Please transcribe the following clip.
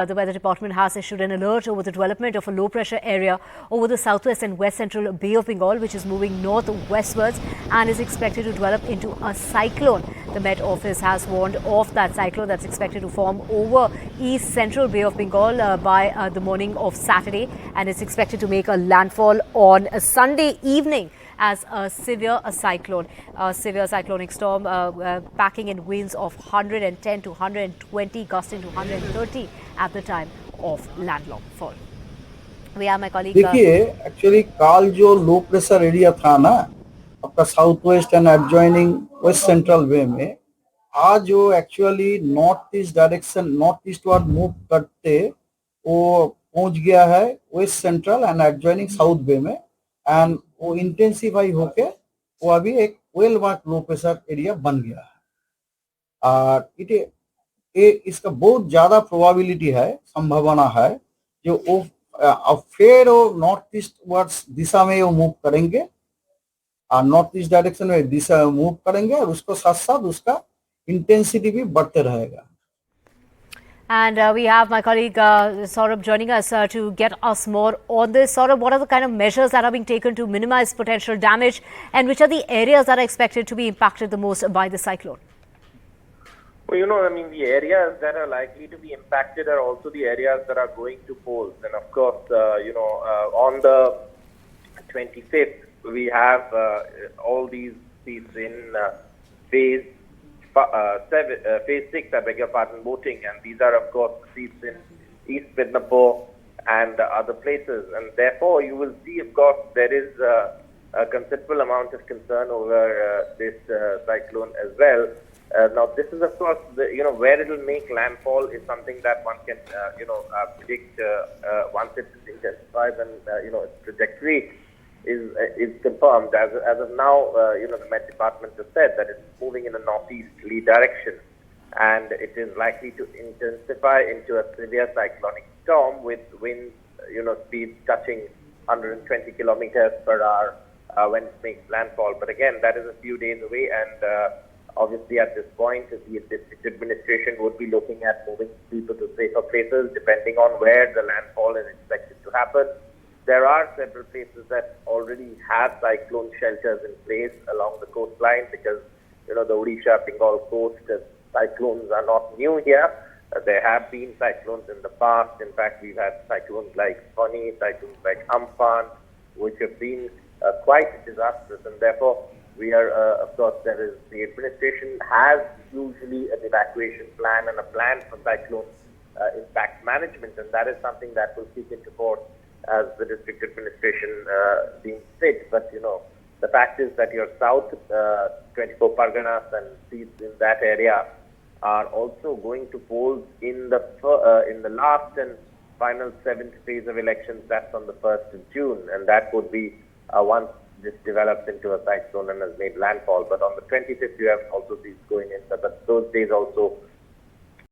The Weather Department has issued an alert over the development of a low-pressure area over the southwest and west central Bay of Bengal, which is moving northwestwards and is expected to develop into a cyclone. The Met Office has warned of that cyclone that's expected to form over east central Bay of Bengal by the morning of Saturday, and it's expected to make a landfall on a Sunday evening as a severe cyclonic storm, packing in winds of 110 to 120, gusting to 130 at the time of landfall. We have my colleague. देखिए actually काल जो low pressure area था ना आपका south west and adjoining west central bay में, आज वो actually north east direction north eastward move करते वो पहुंच गया है west central and adjoining south bay में, एंड वो इंटेंसिफाई होके वो अभी एक well mark low pressure area बन गया है। और इसका बहुत ज्यादा प्रोबेबिलिटी है, संभावना है जो वो फिर वो नॉर्थ ईस्ट वर्ड्स दिशा में वो मूव करेंगे और नॉर्थ ईस्ट डायरेक्शन में दिशा मूव करेंगे और उसको साथ साथ उसका इंटेंसिटी भी बढ़ते रहेगा। And we have my colleague Saurabh joining us to get us more on this. Saurabh, what are the kind of measures that are being taken to minimize potential damage, and which are the areas that are expected to be impacted the most by the cyclone? Well, I mean, the areas that are likely to be impacted are also the areas that are going to poles. And of course, on the 25th, we have all these seats in phase 6, I beg your pardon, voting. And these are, of course, seats in East Midnapore and other places. And therefore, you will see, of course, there is a considerable amount of concern over this cyclone as well. Now, this is, of course, where it will make landfall is something that one can, predict once it intensifies and, its trajectory is confirmed. As of now, the Met Department has said that it's moving in a northeasterly direction, and it is likely to intensify into a severe cyclonic storm with winds, speeds touching 120 kilometers per hour when it makes landfall. But again, that is a few days away, and obviously at this point, the district administration would be looking at moving people to safer places depending on where the landfall is expected to happen. There are several places that already have cyclone shelters in place along the coastline because, the Odisha, Bengal coast, cyclones are not new here. There have been cyclones in the past. In fact, we've had cyclones like Fani, cyclones like Amphan, which have been quite disastrous, and therefore we are, of course, the administration has usually an evacuation plan and a plan for cyclone impact management, and that is something that will kick into force as the district administration deems fit. But, the fact is that your south 24 Parganas and seats in that area are also going to polls in the last and final 7th phase of elections. That's on the 1st of June, and that would be once this develops into a cyclone and has made landfall. But on the 25th, you have also seats going in, but those days also